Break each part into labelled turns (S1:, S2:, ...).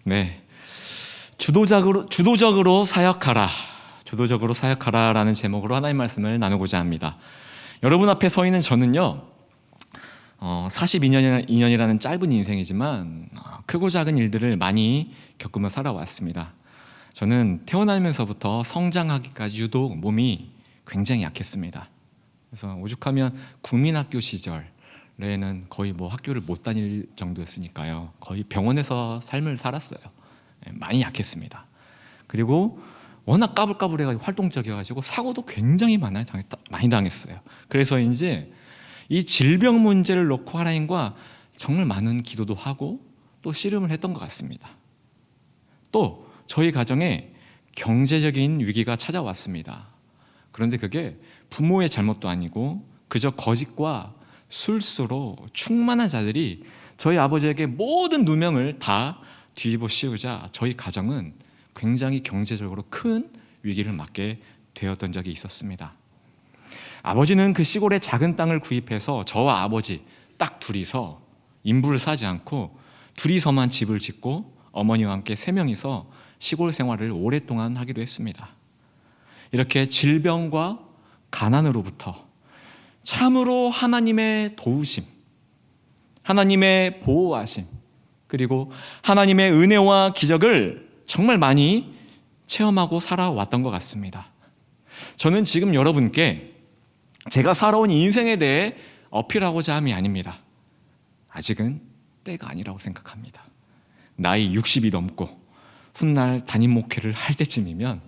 S1: 네, 주도적으로 사역하라라는 제목으로 하나님 말씀을 나누고자 합니다. 여러분 앞에 서 있는 저는요, 42년이라는 짧은 인생이지만 크고 작은 일들을 많이 겪으며 살아왔습니다. 저는 태어나면서부터 성장하기까지 유독 몸이 굉장히 약했습니다. 그래서 오죽하면 국민학교 시절에는 거의 학교를 못 다닐 정도였으니까요. 거의 병원에서 삶을 살았어요. 많이 약했습니다. 그리고 워낙 까불까불해가지고 활동적이어가지고 사고도 굉장히 많이 당했어요. 그래서 이제 이 질병 문제를 놓고 하나님과 정말 많은 기도도 하고 또 씨름을 했던 것 같습니다. 또 저희 가정에 경제적인 위기가 찾아왔습니다. 그런데 그게 부모의 잘못도 아니고 그저 거짓과 술수로 충만한 자들이 저희 아버지에게 모든 누명을 다 뒤집어 씌우자 저희 가정은 굉장히 경제적으로 큰 위기를 맞게 되었던 적이 있었습니다. 아버지는 그 시골에 작은 땅을 구입해서 저와 아버지 딱 둘이서 인부를 사지 않고 둘이서만 집을 짓고 어머니와 함께 3명이서 시골 생활을 오랫동안 하기도 했습니다. 이렇게 질병과 가난으로부터 참으로 하나님의 도우심, 하나님의 보호하심, 그리고 하나님의 은혜와 기적을 정말 많이 체험하고 살아왔던 것 같습니다. 저는 지금 여러분께 제가 살아온 인생에 대해 어필하고자 함이 아닙니다. 아직은 때가 아니라고 생각합니다. 나이 60이 넘고 훗날 담임 목회를 할 때쯤이면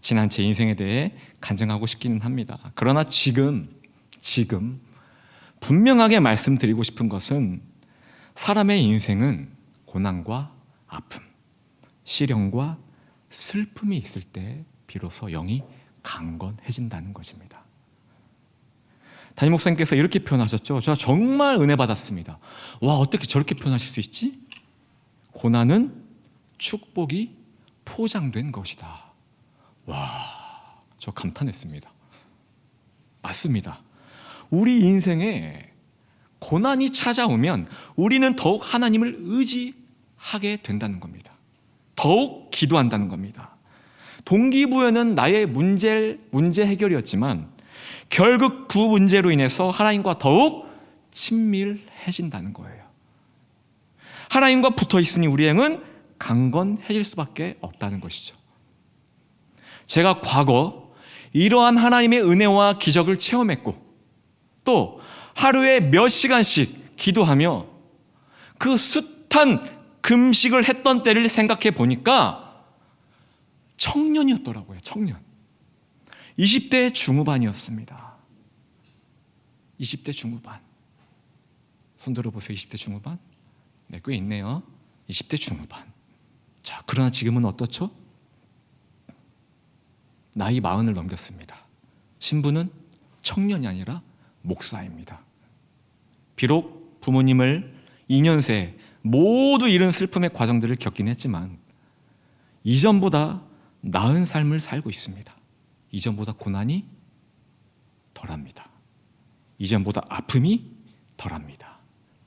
S1: 지난 제 인생에 대해 간증하고 싶기는 합니다. 그러나 지금 분명하게 말씀드리고 싶은 것은 사람의 인생은 고난과 아픔, 시련과 슬픔이 있을 때 비로소 영이 강건해진다는 것입니다. 담임 목사님께서 이렇게 표현하셨죠. 저 정말 은혜 받았습니다. 와, 어떻게 저렇게 표현하실 수 있지? 고난은 축복이 포장된 것이다. 와, 저 감탄했습니다. 맞습니다. 우리 인생에 고난이 찾아오면 우리는 더욱 하나님을 의지하게 된다는 겁니다. 더욱 기도한다는 겁니다. 동기부여는 나의 문제 해결이었지만 결국 그 문제로 인해서 하나님과 더욱 친밀해진다는 거예요. 하나님과 붙어 있으니 우리 행은 강건해질 수밖에 없다는 것이죠. 제가 과거 이러한 하나님의 은혜와 기적을 체험했고 또 하루에 몇 시간씩 기도하며 그 숱한 금식을 했던 때를 생각해 보니까 청년이었더라고요. 청년. 20대 중후반이었습니다. 20대 중후반. 손 들어보세요. 20대 중후반. 네, 꽤 있네요. 20대 중후반. 자, 그러나 지금은 어떻죠? 나이 40을 넘겼습니다. 신분은 청년이 아니라 목사입니다. 비록 부모님을 2년 새 모두 잃은 슬픔의 과정들을 겪긴 했지만 이전보다 나은 삶을 살고 있습니다. 이전보다 고난이 덜합니다. 이전보다 아픔이 덜합니다.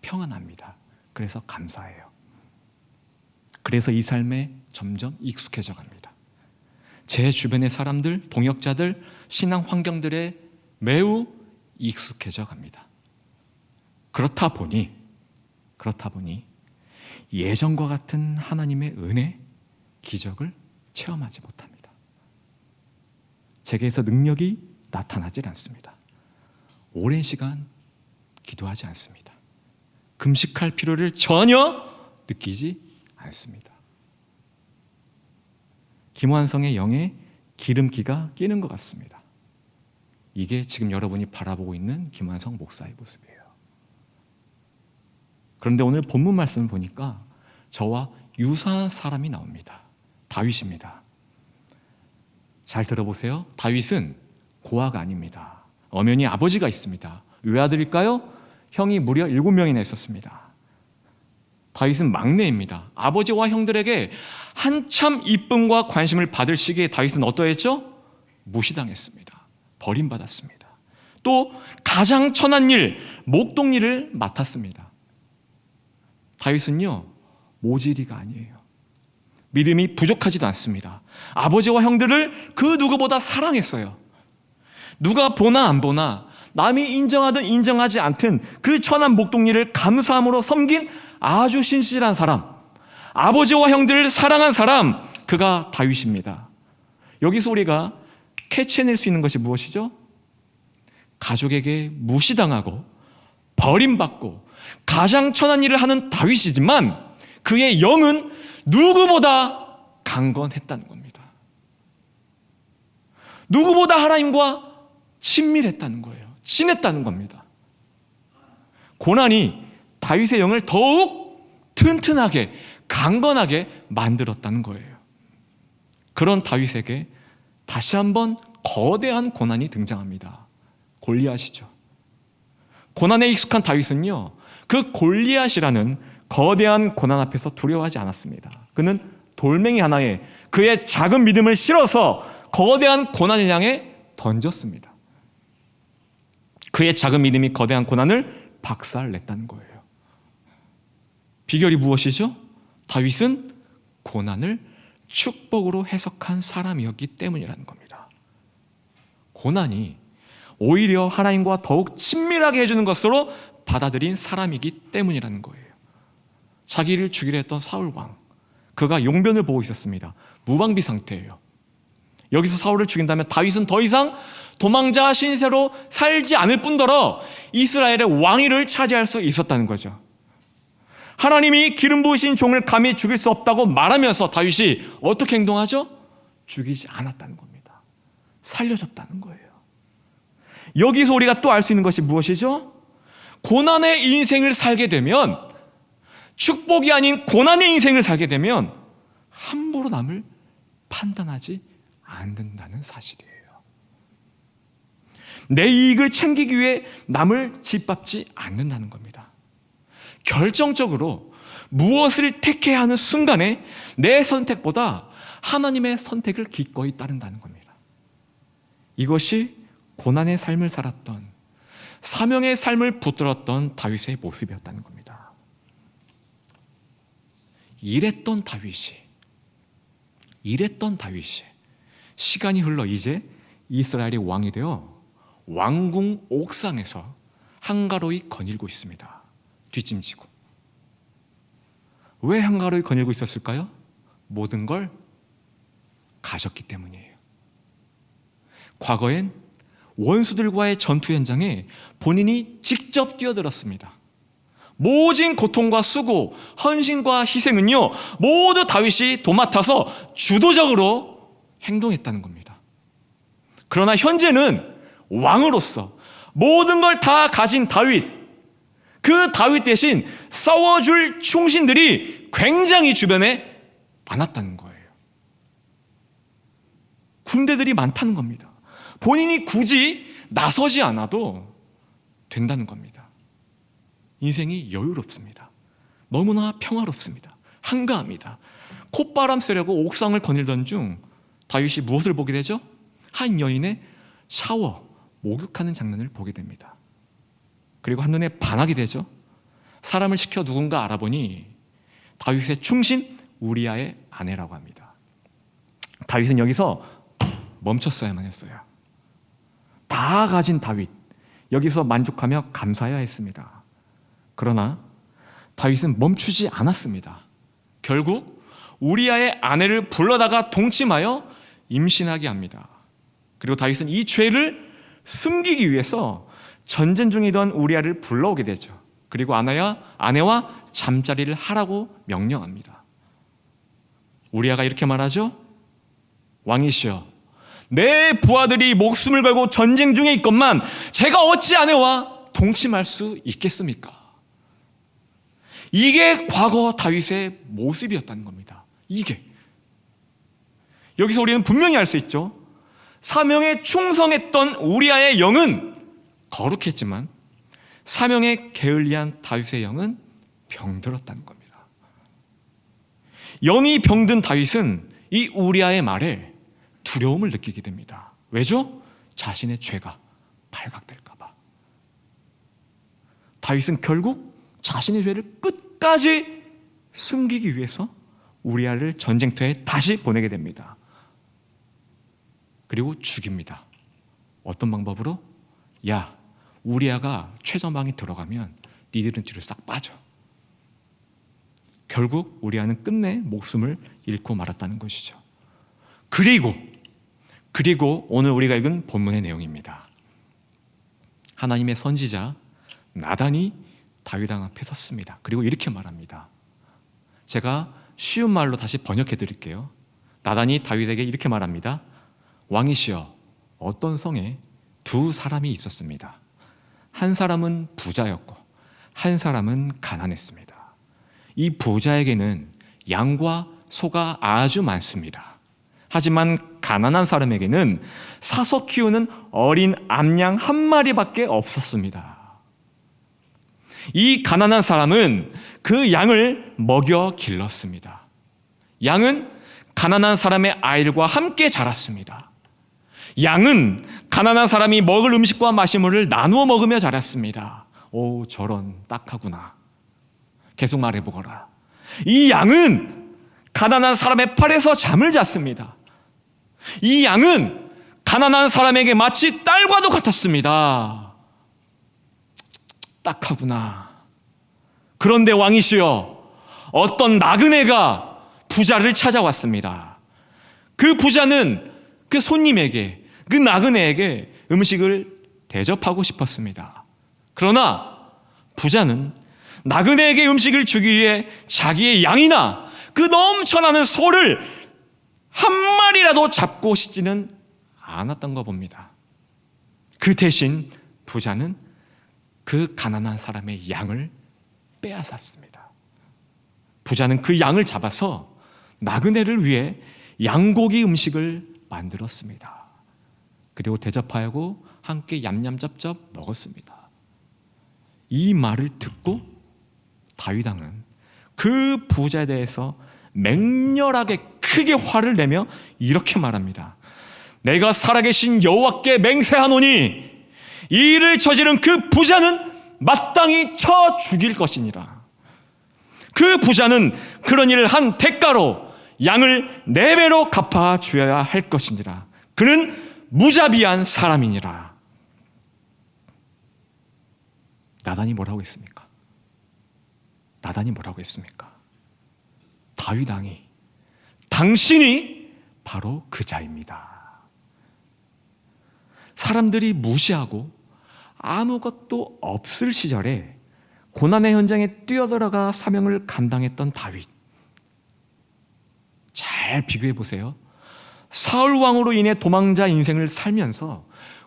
S1: 평안합니다. 그래서 감사해요. 그래서 이 삶에 점점 익숙해져 갑니다. 제 주변의 사람들, 동역자들, 신앙 환경들에 매우 익숙해져 갑니다. 그렇다 보니 예전과 같은 하나님의 은혜, 기적을 체험하지 못합니다. 제게서 능력이 나타나질 않습니다. 오랜 시간 기도하지 않습니다. 금식할 필요를 전혀 느끼지 않습니다. 김완성의 영에 기름기가 끼는 것 같습니다. 이게 지금 여러분이 바라보고 있는 김완성 목사의 모습이에요. 그런데 오늘 본문 말씀을 보니까 저와 유사한 사람이 나옵니다. 다윗입니다. 잘 들어보세요. 다윗은 고아가 아닙니다. 엄연히 아버지가 있습니다. 외아들일까요? 형이 무려 7명이나 있었습니다. 다윗은 막내입니다. 아버지와 형들에게 한참 이쁨과 관심을 받을 시기에 다윗은 어떠했죠? 무시당했습니다. 버림받았습니다. 또 가장 천한 일, 목동 일을 맡았습니다. 다윗은요, 모질이가 아니에요. 믿음이 부족하지도 않습니다. 아버지와 형들을 그 누구보다 사랑했어요. 누가 보나 안 보나, 남이 인정하든 인정하지 않든 그 천한 목동리를 감사함으로 섬긴 아주 신실한 사람, 아버지와 형들을 사랑한 사람, 그가 다윗입니다. 여기서 우리가 캐치해낼 수 있는 것이 무엇이죠? 가족에게 무시당하고 버림받고 가장 천한 일을 하는 다윗이지만 그의 영은 누구보다 강건했다는 겁니다. 누구보다 하나님과 친밀했다는 거예요. 친했다는 겁니다. 고난이 다윗의 영을 더욱 튼튼하게 강건하게 만들었다는 거예요. 그런 다윗에게 다시 한번 거대한 고난이 등장합니다. 골리앗이죠. 고난에 익숙한 다윗은요, 그 골리앗이라는 거대한 고난 앞에서 두려워하지 않았습니다. 그는 돌멩이 하나에 그의 작은 믿음을 실어서 거대한 고난을 향해 던졌습니다. 그의 작은 믿음이 거대한 고난을 박살냈다는 거예요. 비결이 무엇이죠? 다윗은 고난을 축복으로 해석한 사람이었기 때문이라는 겁니다. 고난이 오히려 하나님과 더욱 친밀하게 해주는 것으로 받아들인 사람이기 때문이라는 거예요. 자기를 죽이려 했던 사울왕, 그가 용변을 보고 있었습니다. 무방비 상태예요. 여기서 사울을 죽인다면 다윗은 더 이상 도망자 신세로 살지 않을 뿐더러 이스라엘의 왕위를 차지할 수 있었다는 거죠. 하나님이 기름 부으신 종을 감히 죽일 수 없다고 말하면서 다윗이 어떻게 행동하죠? 죽이지 않았다는 겁니다. 살려줬다는 거예요. 여기서 우리가 또 알 수 있는 것이 무엇이죠? 고난의 인생을 살게 되면, 축복이 아닌 고난의 인생을 살게 되면 함부로 남을 판단하지 않는다는 사실이에요. 내 이익을 챙기기 위해 남을 짓밟지 않는다는 겁니다. 결정적으로 무엇을 택해야 하는 순간에 내 선택보다 하나님의 선택을 기꺼이 따른다는 겁니다. 이것이 고난의 삶을 살았던, 사명의 삶을 붙들었던 다윗의 모습이었다는 겁니다. 이랬던 다윗이 시간이 흘러 이제 이스라엘의 왕이 되어 왕궁 옥상에서 한가로이 거닐고 있습니다. 뒷짐지고. 왜 한가로이 거닐고 있었을까요? 모든 걸 가졌기 때문이에요. 과거엔 원수들과의 전투 현장에 본인이 직접 뛰어들었습니다. 모진 고통과 수고, 헌신과 희생은요, 모두 다윗이 도맡아서 주도적으로 행동했다는 겁니다. 그러나 현재는 왕으로서 모든 걸 다 가진 다윗, 그 다윗 대신 싸워줄 충신들이 굉장히 주변에 많았다는 거예요. 군대들이 많다는 겁니다. 본인이 굳이 나서지 않아도 된다는 겁니다. 인생이 여유롭습니다. 너무나 평화롭습니다. 한가합니다. 콧바람 쐬려고 옥상을 거닐던 중 다윗이 무엇을 보게 되죠? 한 여인의 샤워, 목욕하는 장면을 보게 됩니다. 그리고 한눈에 반하게 되죠. 사람을 시켜 누군가 알아보니 다윗의 충신 우리아의 아내라고 합니다. 다윗은 여기서 멈췄어야만 했어요. 다 가진 다윗, 여기서 만족하며 감사해야 했습니다. 그러나 다윗은 멈추지 않았습니다. 결국 우리아의 아내를 불러다가 동침하여 임신하게 합니다. 그리고 다윗은 이 죄를 숨기기 위해서 전쟁 중이던 우리아를 불러오게 되죠. 그리고 아내와 잠자리를 하라고 명령합니다. 우리아가 이렇게 말하죠. 왕이시여, 내 부하들이 목숨을 걸고 전쟁 중에 있건만 제가 어찌 아내와 동침할 수 있겠습니까? 이게 과거 다윗의 모습이었다는 겁니다. 이게. 여기서 우리는 분명히 알 수 있죠. 사명에 충성했던 우리아의 영은 거룩했지만 사명에 게을리한 다윗의 영은 병들었다는 겁니다. 영이 병든 다윗은 이 우리아의 말에 두려움을 느끼게 됩니다. 왜죠? 자신의 죄가 발각될까 봐. 다윗은 결국 자신의 죄를 끝까지 숨기기 위해서 우리아를 전쟁터에 다시 보내게 됩니다. 그리고 죽입니다. 어떤 방법으로? 야, 우리아가 최전방에 들어가면 니들은 뒤로 싹 빠져. 결국 우리아는 끝내 목숨을 잃고 말았다는 것이죠. 그리고 오늘 우리가 읽은 본문의 내용입니다. 하나님의 선지자 나단이 다윗 왕 앞에 섰습니다. 그리고 이렇게 말합니다. 제가 쉬운 말로 다시 번역해 드릴게요. 나단이 다윗에게 이렇게 말합니다. 왕이시여, 어떤 성에 두 사람이 있었습니다. 한 사람은 부자였고 한 사람은 가난했습니다. 이 부자에게는 양과 소가 아주 많습니다. 하지만 가난한 사람에게는 사서 키우는 어린 암양 한 마리밖에 없었습니다. 이 가난한 사람은 그 양을 먹여 길렀습니다. 양은 가난한 사람의 아이들과 함께 자랐습니다. 양은 가난한 사람이 먹을 음식과 마시물을 나누어 먹으며 자랐습니다. 오, 저런 딱하구나. 계속 말해보거라. 이 양은 가난한 사람의 팔에서 잠을 잤습니다. 이 양은 가난한 사람에게 마치 딸과도 같았습니다. 딱하구나. 그런데 왕이시여, 어떤 나그네가 부자를 찾아왔습니다. 그 부자는 그 손님에게, 그 나그네에게 음식을 대접하고 싶었습니다. 그러나 부자는 나그네에게 음식을 주기 위해 자기의 양이나 그 넘쳐나는 소를 한 마리라도 잡고 싶지는 않았던 거 봅니다. 그 대신 부자는 그 가난한 사람의 양을 빼앗았습니다. 부자는 그 양을 잡아서 나그네를 위해 양고기 음식을 만들었습니다. 그리고 대접하고 함께 얌얌짭짭 먹었습니다. 이 말을 듣고 다윗 왕은 그 부자에 대해서 맹렬하게 크게 화를 내며 이렇게 말합니다. 내가 살아계신 여호와께 맹세하노니 이 일을 저지른 그 부자는 마땅히 쳐 죽일 것이니라. 그 부자는 그런 일을 한 대가로 양을 4배로 갚아주어야 할 것이니라. 그는 무자비한 사람이니라. 나단이 뭐라고 했습니까? 나단이 뭐라고 했습니까? 다윗 왕이 당신이 바로 그 자입니다. 사람들이 무시하고 아무것도 없을 시절에 고난의 현장에 뛰어들어가 사명을 감당했던 다윗. 잘 비교해 보세요. 사울 왕으로 인해 도망자 인생을 살면서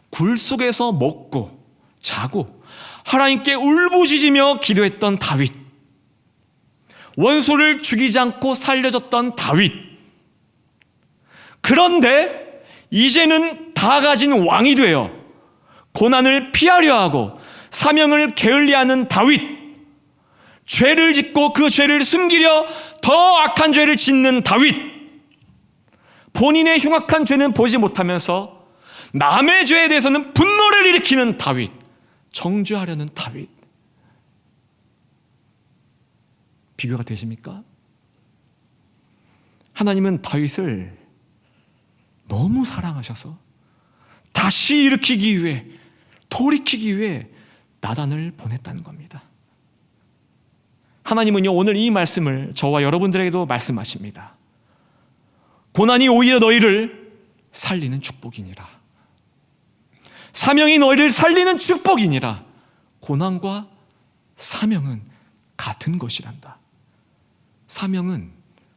S1: 굴 속에서 먹고 자고 하나님께 울부짖으며 기도했던 다윗. 원수를 죽이지 않고 살려줬던 다윗. 그런데 이제는 다 가진 왕이 되어 고난을 피하려 하고 사명을 게을리하는 다윗. 죄를 짓고 그 죄를 숨기려 더 악한 죄를 짓는 다윗. 본인의 흉악한 죄는 보지 못하면서 남의 죄에 대해서는 분노를 일으키는 다윗. 정죄하려는 다윗. 비교가 되십니까? 하나님은 다윗을 너무 사랑하셔서 다시 일으키기 위해, 돌이키기 위해 나단을 보냈다는 겁니다. 하나님은요, 오늘 이 말씀을 저와 여러분들에게도 말씀하십니다. 고난이 오히려 너희를 살리는 축복이니라. 사명이 너희를 살리는 축복이니라. 고난과 사명은 같은 것이란다. 사명은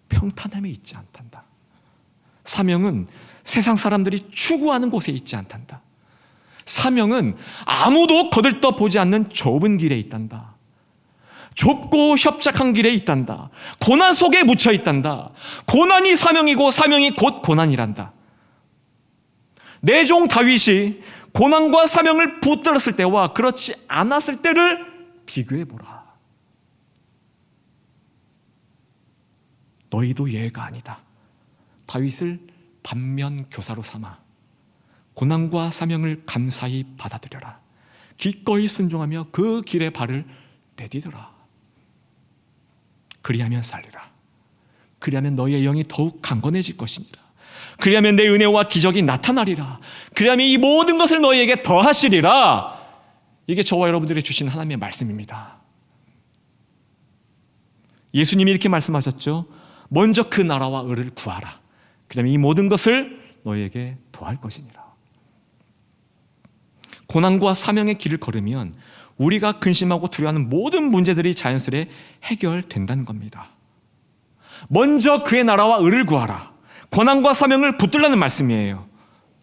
S1: 평탄함에 있지 않단다. 사명은 세상 사람들이 추구하는 곳에 있지 않단다. 사명은 아무도 거들떠 보지 않는 좁은 길에 있단다. 좁고 협착한 길에 있단다. 고난 속에 묻혀 있단다. 고난이 사명이고 사명이 곧 고난이란다. 내 종 다윗이 고난과 사명을 붙들었을 때와 그렇지 않았을 때를 비교해보라. 너희도 예외가 아니다. 다윗을 반면 교사로 삼아 고난과 사명을 감사히 받아들여라. 기꺼이 순종하며 그 길에 발을 내디뎌라. 그리하면 살리라. 그리하면 너희의 영이 더욱 강건해질 것이니라. 그리하면 내 은혜와 기적이 나타나리라. 그리하면 이 모든 것을 너희에게 더하시리라. 이게 저와 여러분들이 주신 하나님의 말씀입니다. 예수님이 이렇게 말씀하셨죠. 먼저 그 나라와 의를 구하라. 그다음에 이 모든 것을 너희에게 더할 것이니라. 고난과 사명의 길을 걸으면 우리가 근심하고 두려워하는 모든 문제들이 자연스레 해결된다는 겁니다. 먼저 그의 나라와 의를 구하라. 고난과 사명을 붙들라는 말씀이에요.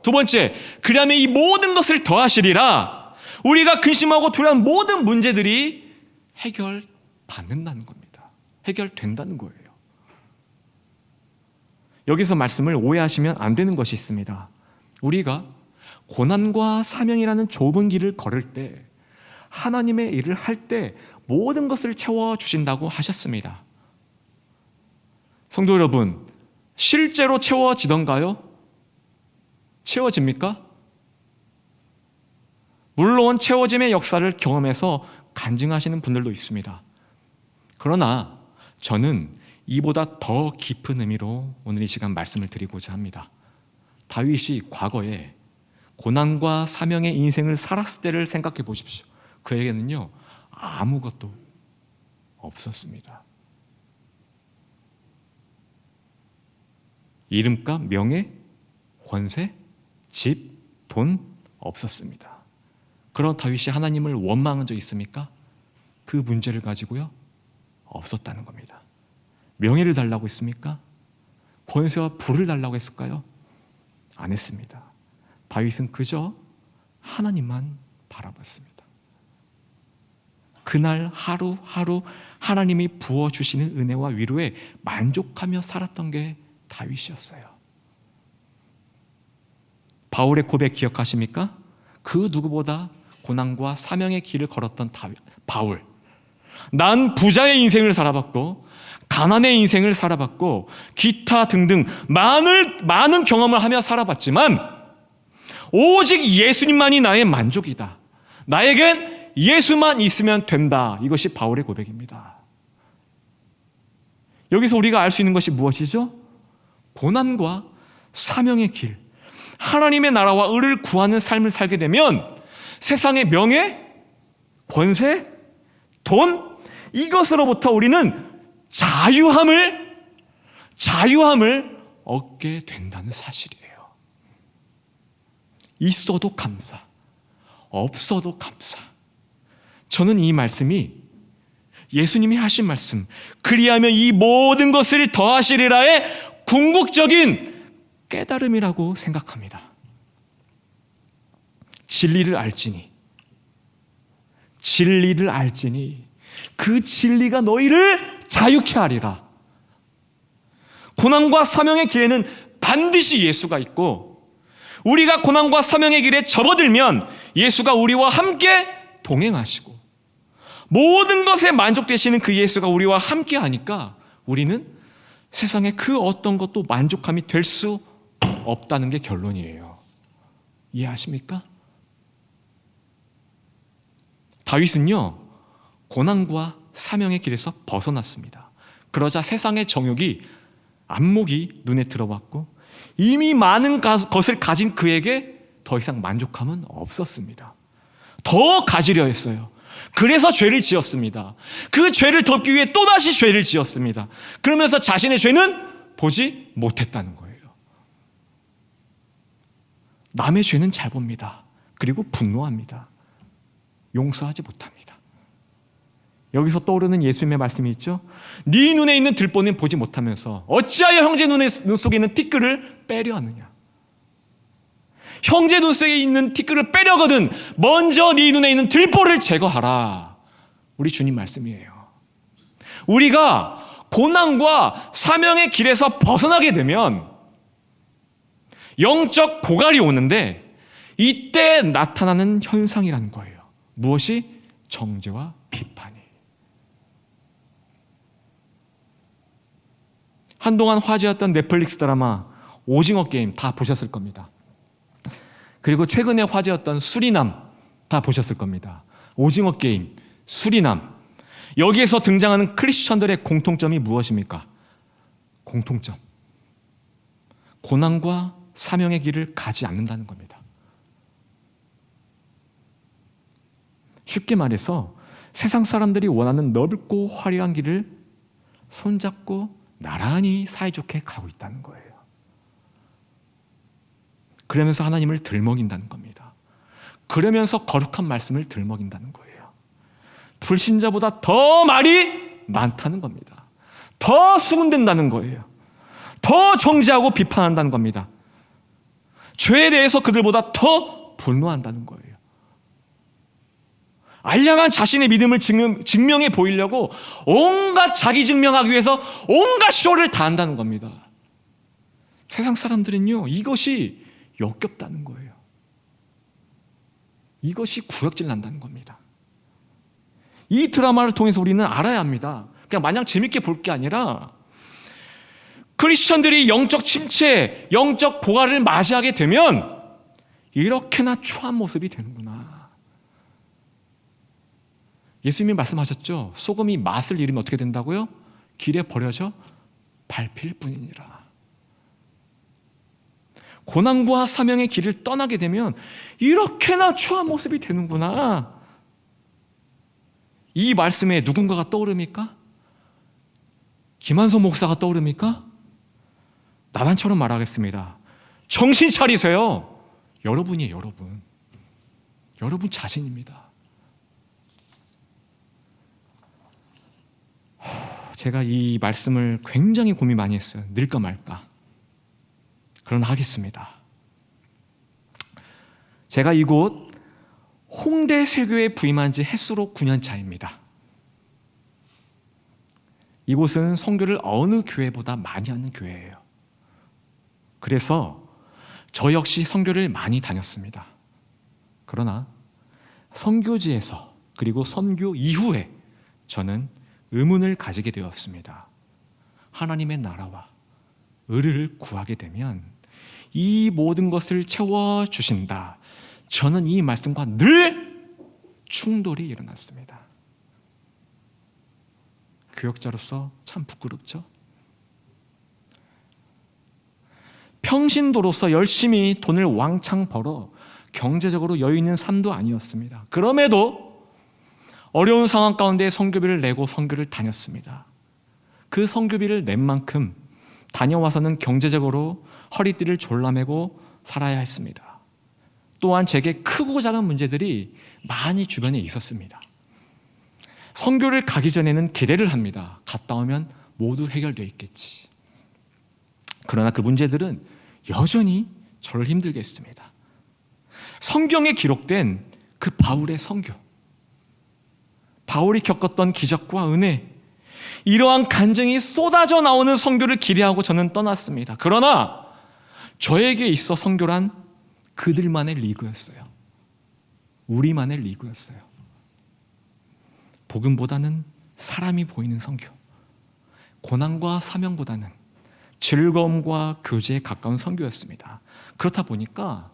S1: 두 번째, 그러면 이 모든 것을 더하시리라. 우리가 근심하고 두려워하는 모든 문제들이 해결받는다는 겁니다. 해결된다는 거예요. 여기서 말씀을 오해하시면 안 되는 것이 있습니다. 우리가 고난과 사명이라는 좁은 길을 걸을 때, 하나님의 일을 할 때 모든 것을 채워주신다고 하셨습니다. 성도 여러분, 실제로 채워지던가요? 채워집니까? 물론 채워짐의 역사를 경험해서 간증하시는 분들도 있습니다. 그러나 저는 이보다 더 깊은 의미로 오늘 이 시간 말씀을 드리고자 합니다. 다윗이 과거에 고난과 사명의 인생을 살았을 때를 생각해 보십시오. 그에게는요, 아무것도 없었습니다. 이름값, 명예, 권세, 집, 돈 없었습니다. 그런 다윗이 하나님을 원망한 적 있습니까? 그 문제를 가지고요, 없었다는 겁니다. 명예를 달라고 했습니까? 권세와 부를 달라고 했을까요? 안 했습니다. 다윗은 그저 하나님만 바라봤습니다. 그날 하루하루 하나님이 부어주시는 은혜와 위로에 만족하며 살았던 게 다윗이었어요. 바울의 고백 기억하십니까? 그 누구보다 고난과 사명의 길을 걸었던 바울. 난 부자의 인생을 살아봤고 가난의 인생을 살아봤고 기타 등등 많은 경험을 하며 살아봤지만 오직 예수님만이 나의 만족이다. 나에겐 예수만 있으면 된다. 이것이 바울의 고백입니다. 여기서 우리가 알 수 있는 것이 무엇이죠? 고난과 사명의 길, 하나님의 나라와 의를 구하는 삶을 살게 되면 세상의 명예, 권세, 돈, 이것으로부터 우리는 자유함을 얻게 된다는 사실이에요. 있어도 감사, 없어도 감사. 저는 이 말씀이 예수님이 하신 말씀, 그리하면 이 모든 것을 더하시리라의 궁극적인 깨달음이라고 생각합니다. 진리를 알지니 그 진리가 너희를 자유케 하리라. 고난과 사명의 길에는 반드시 예수가 있고, 우리가 고난과 사명의 길에 접어들면 예수가 우리와 함께 동행하시고 모든 것에 만족되시는 그 예수가 우리와 함께 하니까 우리는 세상에 그 어떤 것도 만족함이 될 수 없다는 게 결론이에요. 이해하십니까? 다윗은요, 고난과 사명의 길에서 벗어났습니다. 그러자 세상의 정욕이, 안목이 눈에 들어왔고 이미 많은 것을 가진 그에게 더 이상 만족함은 없었습니다. 더 가지려 했어요. 그래서 죄를 지었습니다. 그 죄를 덮기 위해 또다시 죄를 지었습니다. 그러면서 자신의 죄는 보지 못했다는 거예요. 남의 죄는 잘 봅니다. 그리고 분노합니다. 용서하지 못합니다. 여기서 떠오르는 예수님의 말씀이 있죠. 네 눈에 있는 들보는 보지 못하면서 어찌하여 형제 눈 속에 있는 티끌을 빼려 하느냐. 형제 눈 속에 있는 티끌을 빼려거든 먼저 네 눈에 있는 들보를 제거하라. 우리 주님 말씀이에요. 우리가 고난과 사명의 길에서 벗어나게 되면 영적 고갈이 오는데 이때 나타나는 현상이라는 거예요. 무엇이? 정죄와 비판이. 한동안 화제였던 넷플릭스 드라마 오징어 게임 다 보셨을 겁니다. 그리고 최근에 화제였던 수리남 다 보셨을 겁니다. 오징어 게임, 수리남. 여기에서 등장하는 크리스천들의 공통점이 무엇입니까? 공통점. 고난과 사명의 길을 가지 않는다는 겁니다. 쉽게 말해서 세상 사람들이 원하는 넓고 화려한 길을 손잡고 나란히 사이좋게 가고 있다는 거예요. 그러면서 하나님을 들먹인다는 겁니다. 그러면서 거룩한 말씀을 들먹인다는 거예요. 불신자보다 더 말이 많다는 겁니다. 더 수군댄다는 거예요. 더 정죄하고 비판한다는 겁니다. 죄에 대해서 그들보다 더 분노한다는 거예요. 알량한 자신의 믿음을 증명해 보이려고 온갖 자기 증명하기 위해서 온갖 쇼를 다 한다는 겁니다. 세상 사람들은요, 이것이 역겹다는 거예요. 이것이 구역질 난다는 겁니다. 이 드라마를 통해서 우리는 알아야 합니다. 그냥 마냥 재밌게 볼 게 아니라 크리스천들이 영적 침체, 영적 고갈을 맞이하게 되면 이렇게나 추한 모습이 되는구나. 예수님이 말씀하셨죠. 소금이 맛을 잃으면 어떻게 된다고요? 길에 버려져 밟힐 뿐이니라. 고난과 사명의 길을 떠나게 되면 이렇게나 추한 모습이 되는구나. 이 말씀에 누군가가 떠오릅니까? 김한선 목사가 떠오릅니까? 나단처럼 말하겠습니다. 정신 차리세요. 여러분이에요, 여러분. 여러분 자신입니다. 제가 이 말씀을 굉장히 고민 많이 했어요. 늘까 말까. 그러나 하겠습니다. 제가 이곳 홍대 세교에 부임한 지 햇수로 9년 차입니다. 이곳은 선교를 어느 교회보다 많이 하는 교회예요. 그래서 저 역시 선교를 많이 다녔습니다. 그러나 선교지에서 그리고 선교 이후에 저는 의문을 가지게 되었습니다. 하나님의 나라와 의를 구하게 되면 이 모든 것을 채워주신다. 저는 이 말씀과 늘 충돌이 일어났습니다. 교역자로서 참 부끄럽죠? 평신도로서 열심히 돈을 왕창 벌어 경제적으로 여유 있는 삶도 아니었습니다. 그럼에도 어려운 상황 가운데 선교비를 내고 선교를 다녔습니다. 그 선교비를 낸 만큼 다녀와서는 경제적으로 허리띠를 졸라매고 살아야 했습니다. 또한 제게 크고 작은 문제들이 많이 주변에 있었습니다. 선교를 가기 전에는 기대를 합니다. 갔다 오면 모두 해결되어 있겠지. 그러나 그 문제들은 여전히 저를 힘들게 했습니다. 성경에 기록된 그 바울의 선교, 바울이 겪었던 기적과 은혜, 이러한 간증이 쏟아져 나오는 선교를 기대하고 저는 떠났습니다. 그러나 저에게 있어 선교란 그들만의 리그였어요. 우리만의 리그였어요. 복음보다는 사람이 보이는 선교, 고난과 사명보다는 즐거움과 교제에 가까운 선교였습니다. 그렇다 보니까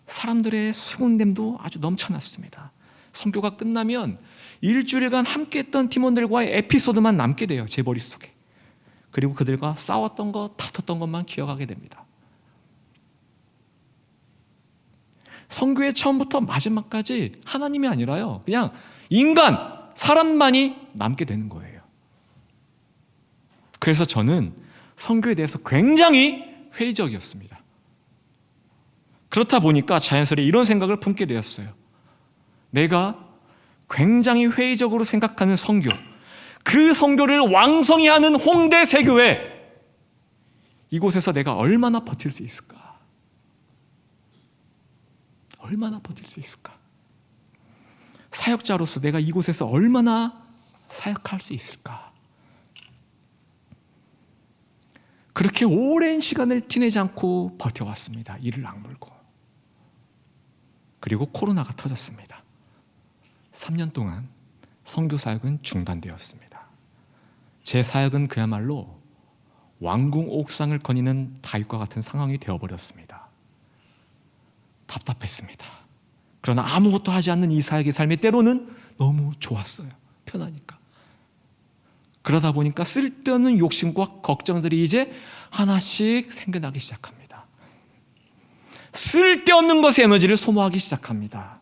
S1: 사람들의 수군됨도 아주 넘쳐났습니다. 선교가 끝나면 일주일간 함께했던 팀원들과의 에피소드만 남게 돼요. 제 머릿속에. 그리고 그들과 싸웠던 것, 다퉜던 것만 기억하게 됩니다. 선교의 처음부터 마지막까지 하나님이 아니라요, 그냥 인간, 사람만이 남게 되는 거예요. 그래서 저는 선교에 대해서 굉장히 회의적이었습니다. 그렇다 보니까 자연스레 이런 생각을 품게 되었어요. 내가 굉장히 회의적으로 생각하는 선교, 그 선교를 왕성히 하는 홍대 세교회, 이곳에서 내가 얼마나 버틸 수 있을까? 얼마나 버틸 수 있을까? 사역자로서 내가 이곳에서 얼마나 사역할 수 있을까? 그렇게 오랜 시간을 티내지 않고 버텨왔습니다. 이를 악물고. 그리고 코로나가 터졌습니다. 3년 동안 선교 사역은 중단되었습니다. 제 사역은 그야말로 왕궁 옥상을 거니는 다윗과 같은 상황이 되어버렸습니다. 답답했습니다. 그러나 아무것도 하지 않는 이 사역의 삶이 때로는 너무 좋았어요. 편하니까. 그러다 보니까 쓸데없는 욕심과 걱정들이 이제 하나씩 생겨나기 시작합니다. 쓸데없는 것에 에너지를 소모하기 시작합니다.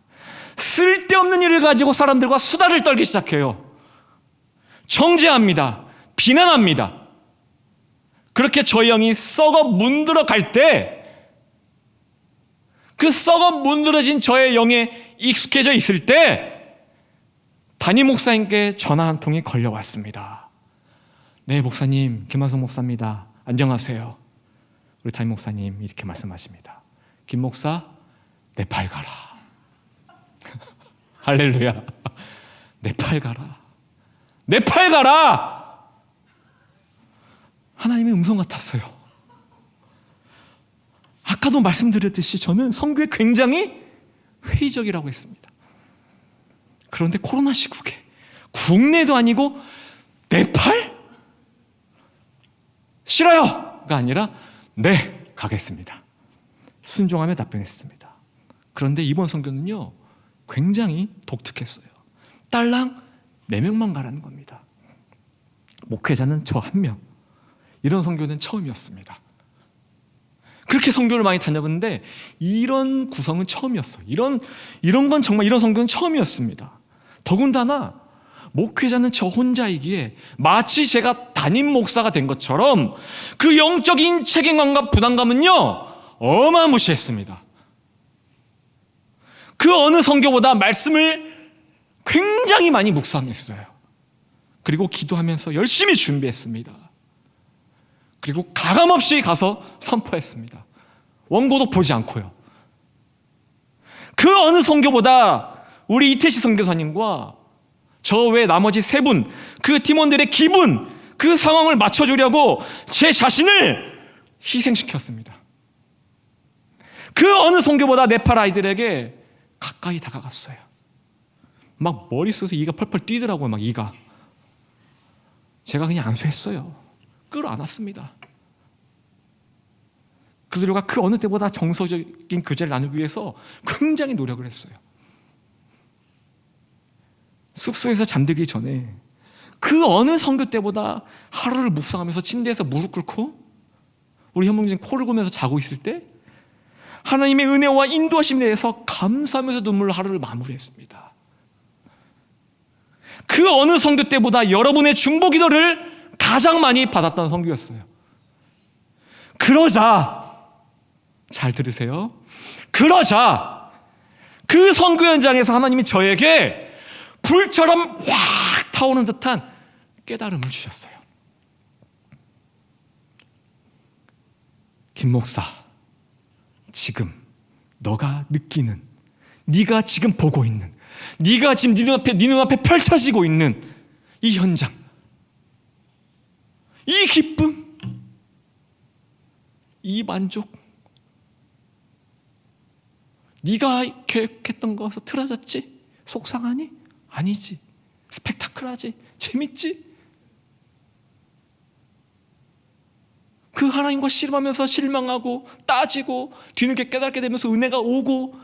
S1: 쓸데없는 일을 가지고 사람들과 수다를 떨기 시작해요. 정죄합니다. 비난합니다. 그렇게 저희 영이 썩어 문드러 갈 때, 그 썩어 문드러진 저의 영에 익숙해져 있을 때 담임 목사님께 전화 한 통이 걸려왔습니다. 네, 목사님, 김한성 목사입니다. 안녕하세요. 우리 담임 목사님 이렇게 말씀하십니다. 김 목사, 네팔 가라. 할렐루야. 네팔 가라. 네팔 가라. 하나님의 음성 같았어요. 아까도 말씀드렸듯이 저는 선교에 굉장히 회의적이라고 했습니다. 그런데 코로나 시국에 국내도 아니고 네팔? 싫어요가 아니라 네, 가겠습니다. 순종하며 답변했습니다. 그런데 이번 선교는요, 굉장히 독특했어요. 딸랑 4명만 가라는 겁니다. 목회자는 저 1명. 이런 선교는 처음이었습니다. 그렇게 선교를 많이 다녀봤는데 이런 구성은 처음이었어요. 이런 건 정말, 이런 선교는 처음이었습니다. 더군다나 목회자는 저 혼자이기에 마치 제가 담임 목사가 된 것처럼 그 영적인 책임감과 부담감은요, 어마무시했습니다. 그 어느 선교보다 말씀을 굉장히 많이 묵상했어요. 그리고 기도하면서 열심히 준비했습니다. 그리고 가감없이 가서 선포했습니다. 원고도 보지 않고요. 그 어느 선교보다 우리 이태시 선교사님과 저 외 나머지 3분, 그 팀원들의 기분, 그 상황을 맞춰주려고 제 자신을 희생시켰습니다. 그 어느 선교보다 네팔 아이들에게 가까이 다가갔어요. 막 머릿속에서 이가 펄펄 뛰더라고요. 막 이가. 제가 그냥 안수했어요. 끌어안았습니다. 그들과 그 어느 때보다 정서적인 교제를 나누기 위해서 굉장히 노력을 했어요. 숙소에서 잠들기 전에 그 어느 선교 때보다 하루를 묵상하면서 침대에서 무릎 꿇고 우리 현몽진 코를 고면서 자고 있을 때 하나님의 은혜와 인도하심에 대해서 감사하면서 눈물로 하루를 마무리했습니다. 그 어느 선교 때보다 여러분의 중보 기도를 가장 많이 받았던 선교였어요. 그러자, 잘 들으세요. 그러자 그 선교 현장에서 하나님이 저에게 불처럼 확 타오는 듯한 깨달음을 주셨어요. 김 목사, 지금 너가 느끼는, 네가 지금 보고 있는, 네가 지금 네 눈앞에 펼쳐지고 있는 이 현장, 이 기쁨, 이 만족, 네가 계획했던 거에서 틀어졌지? 속상하니? 아니지. 스펙타클하지? 재밌지? 그 하나님과 씨름하면서 실망하고 따지고 뒤늦게 깨닫게 되면서 은혜가 오고,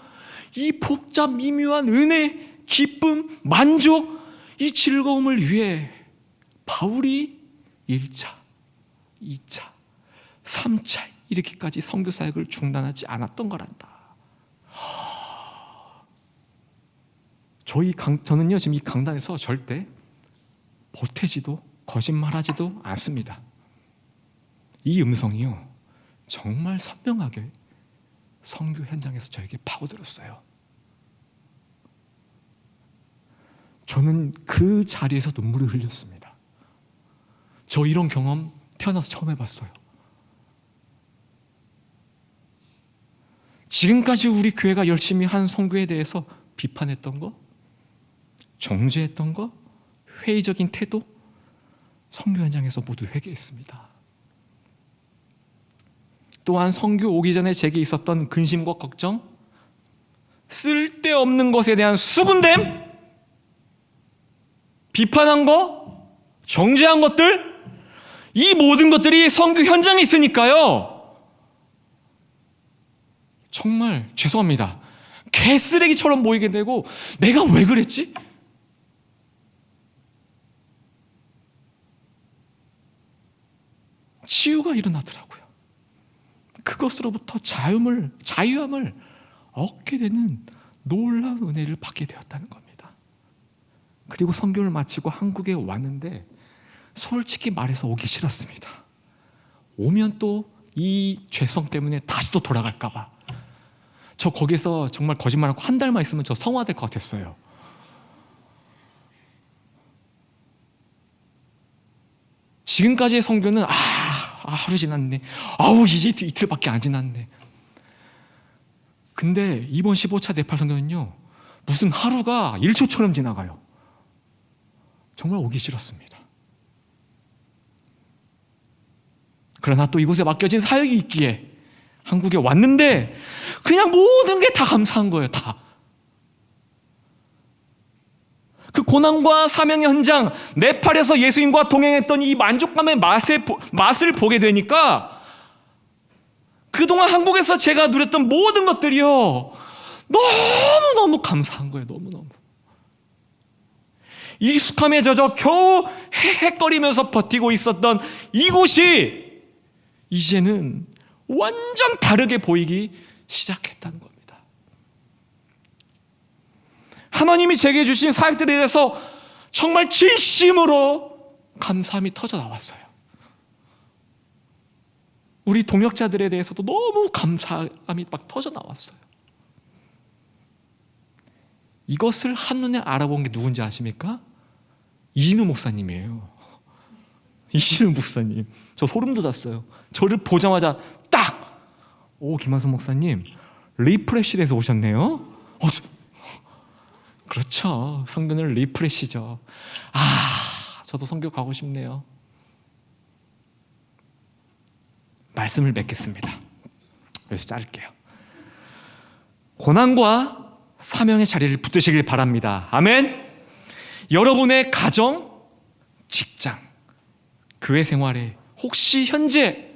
S1: 이 복잡 미묘한 은혜, 기쁨, 만족, 이 즐거움을 위해 바울이 1차, 2차, 3차 이렇게까지 선교 사역을 중단하지 않았던 거란다. 저는요, 지금 이 강단에서 절대 보태지도 거짓말하지도 않습니다. 이 음성이요, 정말 선명하게 선교 현장에서 저에게 파고들었어요. 저는 그 자리에서 눈물을 흘렸습니다. 저 이런 경험 태어나서 처음 해봤어요. 지금까지 우리 교회가 열심히 한 선교에 대해서 비판했던 거, 정죄했던 거, 회의적인 태도, 선교 현장에서 모두 회개했습니다. 또한 선교 오기 전에 제게 있었던 근심과 걱정, 쓸데없는 것에 대한 수군됨, 비판한 거, 정죄한 것들, 이 모든 것들이 선교 현장에 있으니까요, 정말 죄송합니다, 개쓰레기처럼 보이게 되고, 내가 왜 그랬지? 치유가 일어나더라고요. 그것으로부터 자유함을 얻게 되는 놀라운 은혜를 받게 되었다는 겁니다. 그리고 선교를 마치고 한국에 왔는데 솔직히 말해서 오기 싫었습니다. 오면 또 이 죄성 때문에 다시 또 돌아갈까 봐. 저 거기서 정말 거짓말하고 한 달만 있으면 저 성화될 것 같았어요. 지금까지의 선교는 하루 지났네, 아우 이제 이틀밖에 안 지났네. 근데 이번 15차 네팔 선교는요, 무슨 하루가 1초처럼 지나가요. 정말 오기 싫었습니다. 그러나 또 이곳에 맡겨진 사역이 있기에 한국에 왔는데 그냥 모든 게 다 감사한 거예요. 다. 그 고난과 사명의 현장, 네팔에서 예수님과 동행했던 이 만족감의 맛을 보게 되니까 그동안 한국에서 제가 누렸던 모든 것들이요, 너무너무 감사한 거예요. 너무너무. 익숙함에 젖어 겨우 헥헥거리면서 버티고 있었던 이곳이 이제는 완전 다르게 보이기 시작했다는 겁니다. 하나님이 제게 주신 사역들에 대해서 정말 진심으로 감사함이 터져 나왔어요. 우리 동역자들에 대해서도 너무 감사함이 막 터져 나왔어요. 이것을 한눈에 알아본 게 누군지 아십니까? 이진우 목사님이에요. 이진우 목사님, 저 소름 돋았어요. 저를 보자마자 딱, 김한선 목사님 리프레시에서 오셨네요. 그렇죠, 선교는 리프레시죠. 저도 선교 가고 싶네요. 말씀을 맺겠습니다. 그래서 자를게요. 고난과 사명의 자리를 붙드시길 바랍니다. 아멘. 여러분의 가정, 직장, 교회 생활에 혹시 현재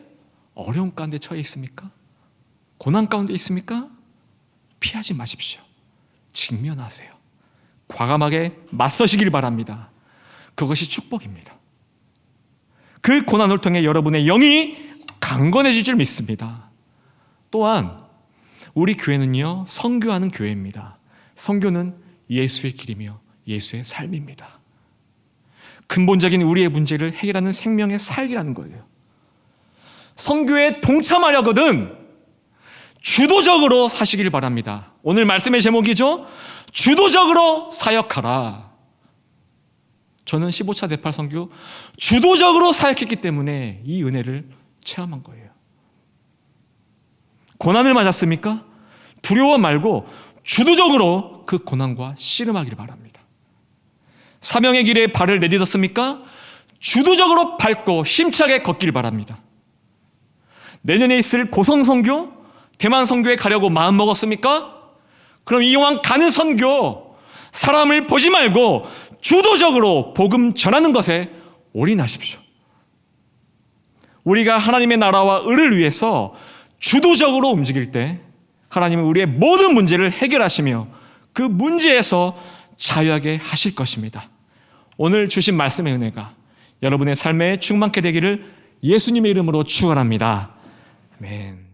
S1: 어려운 가운데 처해 있습니까? 고난 가운데 있습니까? 피하지 마십시오. 직면하세요. 과감하게 맞서시길 바랍니다. 그것이 축복입니다. 그 고난을 통해 여러분의 영이 강건해질 줄 믿습니다. 또한 우리 교회는요, 선교하는 교회입니다. 선교는 예수의 길이며 예수의 삶입니다. 근본적인 우리의 문제를 해결하는 생명의 살기라는 거예요. 선교에 동참하려거든 주도적으로 사시길 바랍니다. 오늘 말씀의 제목이죠, 주도적으로 사역하라. 저는 15차 네팔 선교 주도적으로 사역했기 때문에 이 은혜를 체험한 거예요. 고난을 맞았습니까? 두려워 말고 주도적으로 그 고난과 씨름하기를 바랍니다. 사명의 길에 발을 내딛었습니까? 주도적으로 밟고 힘차게 걷길 바랍니다. 내년에 있을 고성 선교, 대만 선교에 가려고 마음 먹었습니까? 그럼 이왕 가는 선교, 사람을 보지 말고 주도적으로 복음 전하는 것에 올인하십시오. 우리가 하나님의 나라와 의를 위해서 주도적으로 움직일 때 하나님은 우리의 모든 문제를 해결하시며 그 문제에서 자유하게 하실 것입니다. 오늘 주신 말씀의 은혜가 여러분의 삶에 충만케 되기를 예수님의 이름으로 축원합니다. 아멘.